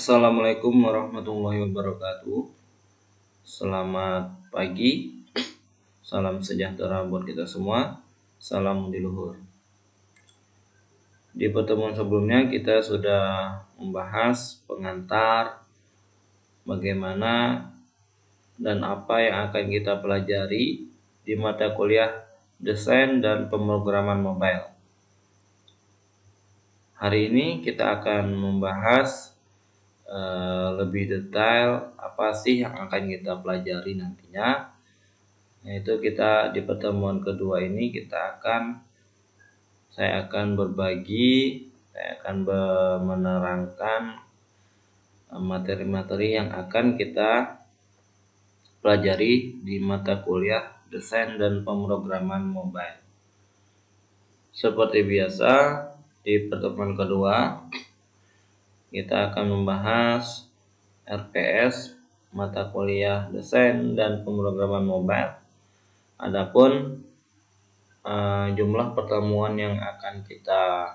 Assalamualaikum warahmatullahi wabarakatuh. Selamat pagi, salam sejahtera buat kita semua, salam di luhur. Di pertemuan sebelumnya kita sudah membahas pengantar bagaimana dan apa yang akan kita pelajari di mata kuliah desain dan pemrograman mobile. Hari ini kita akan membahas lebih detail apa sih yang akan kita pelajari nantinya. Yaitu kita di pertemuan kedua ini saya akan menerangkan materi-materi yang akan kita pelajari di mata kuliah desain dan pemrograman mobile. Seperti biasa, di pertemuan kedua kita akan membahas RPS, mata kuliah desain dan pemrograman mobile. Adapun jumlah pertemuan yang akan kita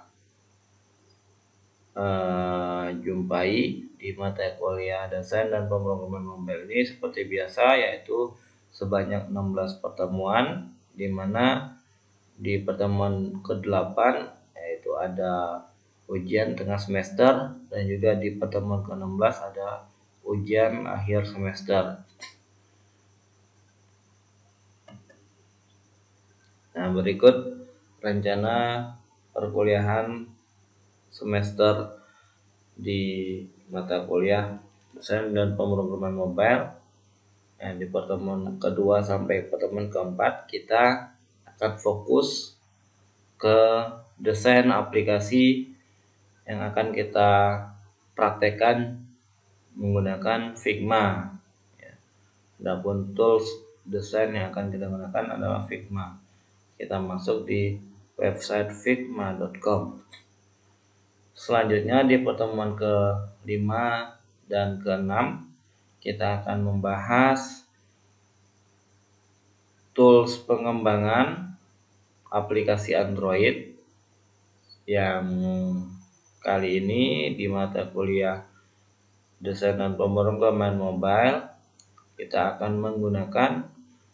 jumpai di mata kuliah desain dan pemrograman mobile ini seperti biasa, yaitu sebanyak 16 pertemuan, di mana di pertemuan ke-8 yaitu ada ujian tengah semester, dan juga di pertemuan ke-16 ada ujian akhir semester. Nah, berikut rencana perkuliahan semester di mata kuliah desain dan pemrograman mobile. Di pertemuan kedua sampai pertemuan keempat kita akan fokus ke desain aplikasi yang akan kita praktekkan menggunakan Figma. Adapun tools desain yang akan kita gunakan adalah Figma. Kita masuk di website figma.com. Selanjutnya di pertemuan ke-5 dan ke-6 kita akan membahas tools pengembangan aplikasi Android, yang kali ini di mata kuliah desain dan pemrograman mobile kita akan menggunakan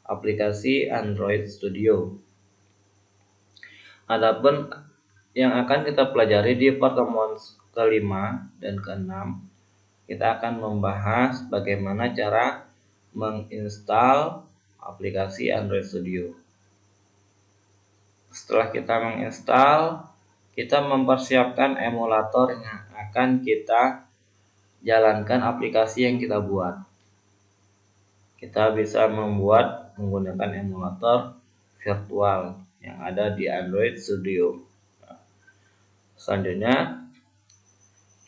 aplikasi Android Studio. Adapun yang akan kita pelajari di pertemuan ke-5 dan ke-6, kita akan membahas bagaimana cara menginstal aplikasi Android Studio. Setelah kita menginstal, kita mempersiapkan emulator yang akan kita jalankan aplikasi yang kita buat. Kita bisa membuat menggunakan emulator virtual yang ada di Android Studio. Selanjutnya,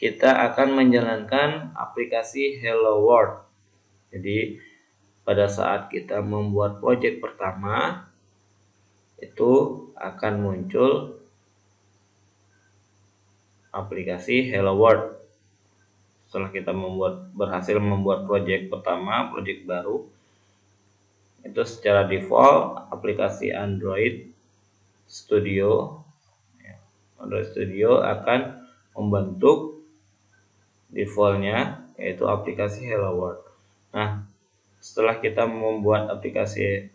kita akan menjalankan aplikasi Hello World. Jadi, pada saat kita membuat proyek pertama, itu akan muncul aplikasi Hello World. Setelah kita berhasil membuat proyek pertama, proyek baru, itu secara default aplikasi Android Studio akan membentuk defaultnya, yaitu aplikasi Hello World. Nah, setelah kita membuat aplikasi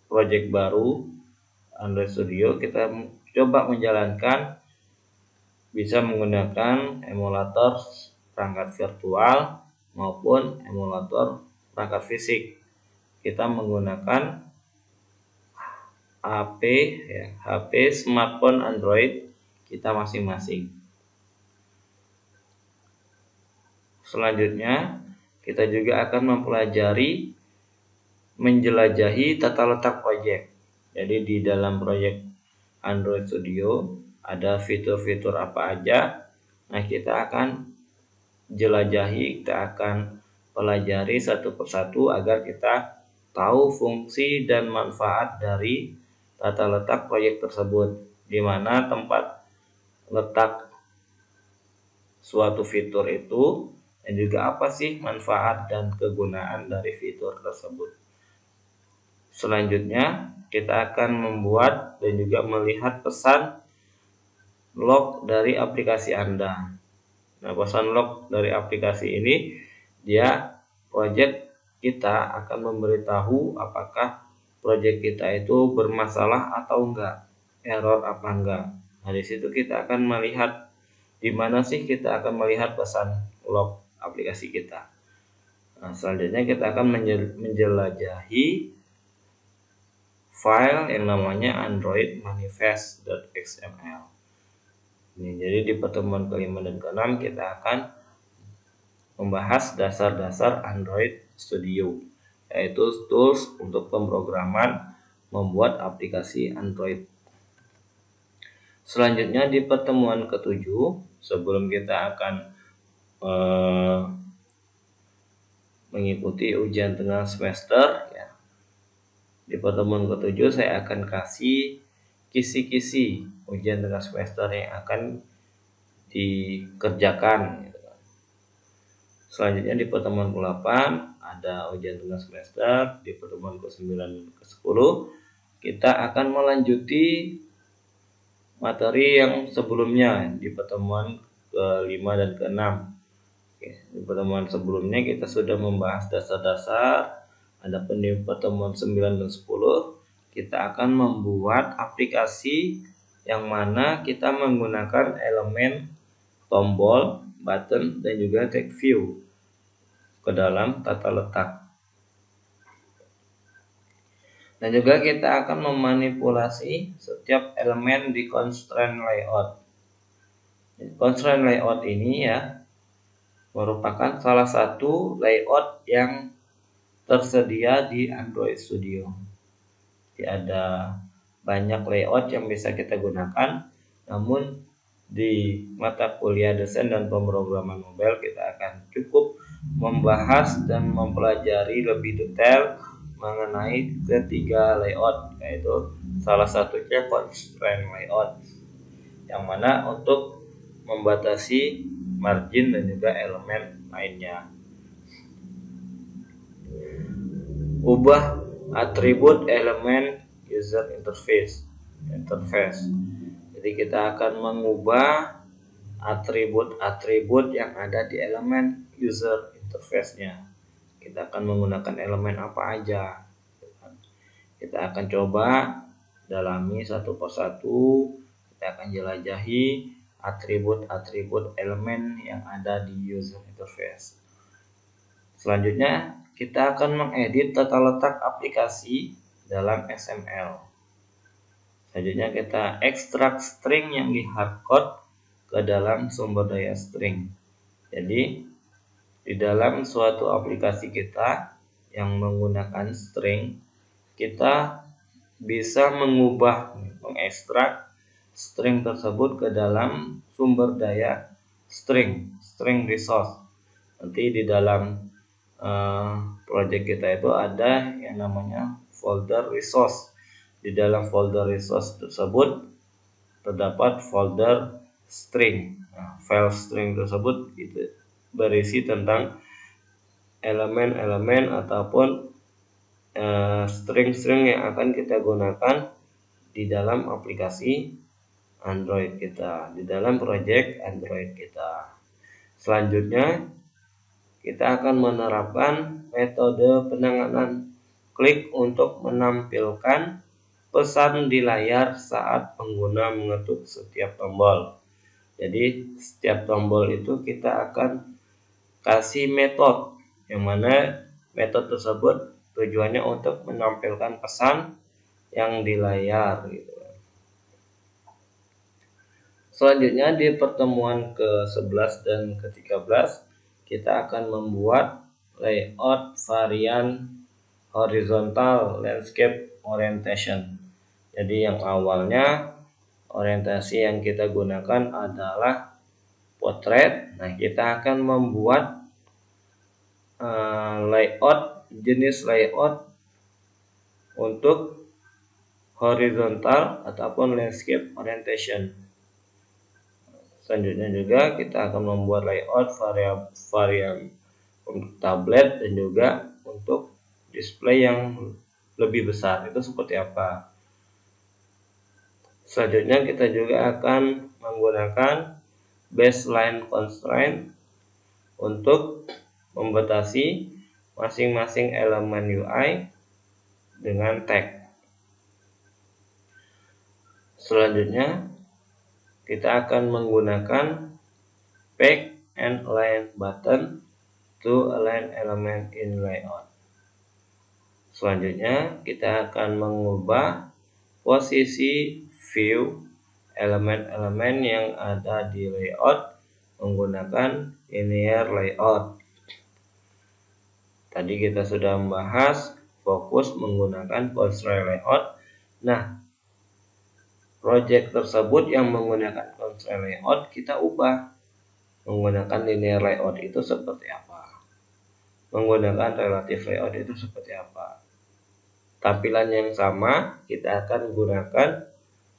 proyek baru Android Studio, kita coba menjalankan bisa menggunakan emulator perangkat virtual maupun emulator perangkat fisik. Kita menggunakan HP smartphone Android kita masing-masing. Selanjutnya, kita juga akan mempelajari menjelajahi tata letak proyek. Jadi di dalam proyek Android Studio ada fitur-fitur apa aja. Nah, kita akan jelajahi, kita akan pelajari satu persatu agar kita tahu fungsi dan manfaat dari tata letak proyek tersebut, di mana tempat letak suatu fitur itu, dan juga apa sih manfaat dan kegunaan dari fitur tersebut. Selanjutnya, kita akan membuat dan juga melihat pesan log dari aplikasi Anda. Nah, pesan log dari aplikasi ini, dia project kita akan memberitahu apakah project kita itu bermasalah atau enggak, error apa enggak. Nah, di situ kita akan melihat di mana sih kita akan melihat pesan log aplikasi kita. Nah, selanjutnya kita akan menjelajahi file yang namanya Android manifest.xml. Jadi di pertemuan kelima dan keenam kita akan membahas dasar-dasar Android Studio, yaitu tools untuk pemrograman membuat aplikasi Android. Selanjutnya di pertemuan ketujuh, sebelum kita akan mengikuti ujian tengah semester, ya, di pertemuan ketujuh saya akan kasih kisi-kisi ujian tengah semester yang akan dikerjakan. Selanjutnya di pertemuan ke-8 ada ujian tengah semester, di pertemuan ke-9 dan ke-10 kita akan melanjuti materi yang sebelumnya di pertemuan ke-5 dan ke-6. Di pertemuan sebelumnya kita sudah membahas dasar-dasar, adapun di pertemuan 9 dan 10 kita akan membuat aplikasi yang mana kita menggunakan elemen tombol, button, dan juga text view ke dalam tata letak. Dan juga kita akan memanipulasi setiap elemen di constraint layout. Constraint layout ini ya merupakan salah satu layout yang tersedia di Android Studio. Jadi ada banyak layout yang bisa kita gunakan, namun di mata kuliah desain dan pemrograman mobile kita akan cukup membahas dan mempelajari lebih detail mengenai ketiga layout, yaitu salah satunya constraint layout, yang mana untuk membatasi margin dan juga elemen lainnya. Ubah atribut elemen user interface. Jadi kita akan mengubah atribut-atribut yang ada di elemen user interface-nya. Kita akan menggunakan elemen apa aja. Kita akan coba dalami satu persatu. Kita akan jelajahi atribut-atribut elemen yang ada di user interface. Selanjutnya kita akan mengedit tata letak aplikasi dalam XML. Selanjutnya kita ekstrak string yang di hardcode ke dalam sumber daya string. Jadi di dalam suatu aplikasi kita yang menggunakan string, kita bisa mengekstrak string tersebut ke dalam sumber daya string resource. Nanti di dalam project kita itu ada yang namanya folder resource. Di dalam folder resource tersebut terdapat folder string. Nah, file string tersebut itu berisi tentang elemen-elemen ataupun string-string yang akan kita gunakan di dalam aplikasi Android kita, di dalam project Android kita. Selanjutnya kita akan menerapkan metode penanganan klik untuk menampilkan pesan di layar saat pengguna mengetuk setiap tombol. Jadi setiap tombol itu kita akan kasih metode, yang mana metode tersebut tujuannya untuk menampilkan pesan yang di layar gitu. Selanjutnya di pertemuan ke-11 dan ke-13 kita akan membuat layout varian horizontal landscape orientation. Jadi yang awalnya orientasi yang kita gunakan adalah portrait. Nah, kita akan membuat jenis layout untuk horizontal ataupun landscape orientation. Selanjutnya juga kita akan membuat layout varian untuk tablet dan juga untuk display yang lebih besar. Itu seperti apa? Selanjutnya kita juga akan menggunakan baseline constraint untuk membatasi masing-masing elemen UI dengan tag. Selanjutnya kita akan menggunakan pack and align button to align element in layout. Selanjutnya kita akan mengubah posisi view elemen-elemen yang ada di layout menggunakan linear layout. Tadi kita sudah membahas fokus menggunakan constraint layout. Nah, project tersebut yang menggunakan constraint layout kita ubah menggunakan linear layout itu seperti apa, menggunakan relative layout itu seperti apa. Tampilan yang sama kita akan gunakan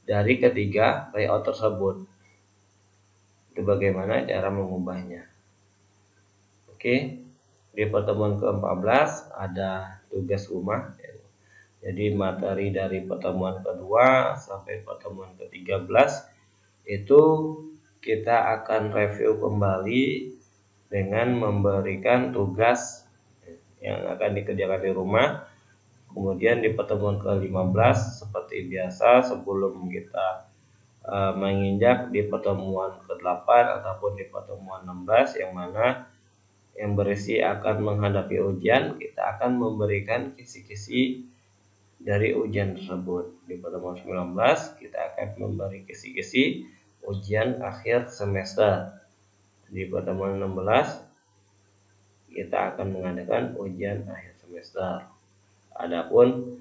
dari ketiga layout tersebut. Itu bagaimana cara mengubahnya. Oke, di pertemuan ke-14 ada tugas rumah. Jadi materi dari pertemuan kedua sampai pertemuan ke-13 itu kita akan review kembali dengan memberikan tugas yang akan dikerjakan di rumah. Kemudian di pertemuan ke-15 seperti biasa sebelum kita menginjak di pertemuan ke-8 ataupun di pertemuan 16 yang mana yang berisi akan menghadapi ujian, kita akan memberikan kisi-kisi dari ujian tersebut. Di pertemuan 19 kita akan memberi kisi-kisi ujian akhir semester. Di pertemuan 16 kita akan mengadakan ujian akhir semester. Adapun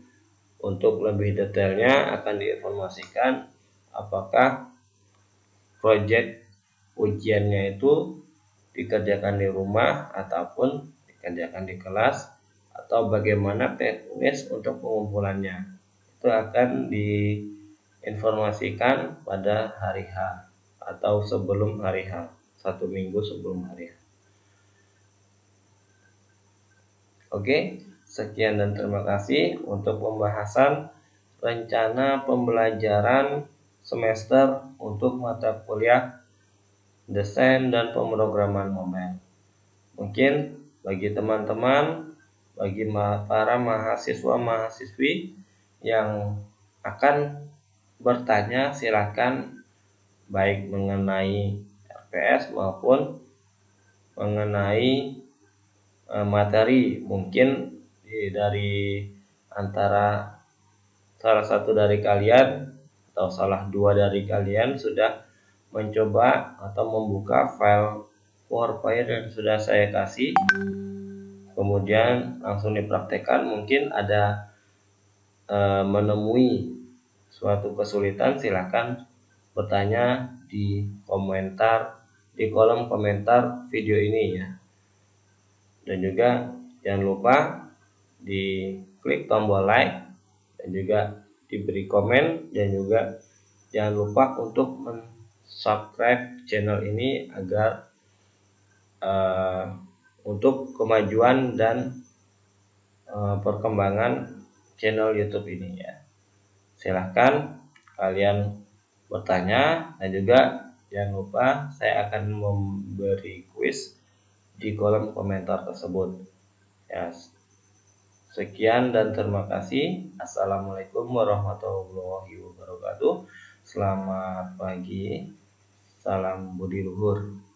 untuk lebih detailnya akan diinformasikan apakah proyek ujiannya itu dikerjakan di rumah ataupun dikerjakan di kelas, atau bagaimana teknis untuk pengumpulannya. Itu akan diinformasikan pada hari H atau sebelum hari H, 1 minggu sebelum hari H. Oke, sekian dan terima kasih untuk pembahasan rencana pembelajaran semester untuk mata kuliah desain dan pemrograman mobile. Mungkin bagi teman-teman, bagi para mahasiswa-mahasiswi yang akan bertanya, silakan baik mengenai RPS maupun mengenai materi. Mungkin dari antara salah satu dari kalian atau salah dua dari kalian sudah mencoba atau membuka file PowerPoint yang sudah saya kasih, kemudian langsung dipraktekkan. Mungkin ada menemui suatu kesulitan, silahkan bertanya di komentar, di kolom komentar video ini ya. Dan juga jangan lupa di klik tombol like dan juga diberi komen, dan juga jangan lupa untuk subscribe channel ini agar untuk kemajuan dan perkembangan channel YouTube ini ya. Silahkan kalian bertanya, dan juga jangan lupa saya akan memberi kuis di kolom komentar tersebut ya. Sekian dan terima kasih. Assalamualaikum warahmatullahi wabarakatuh. Selamat pagi. Salam budi luhur.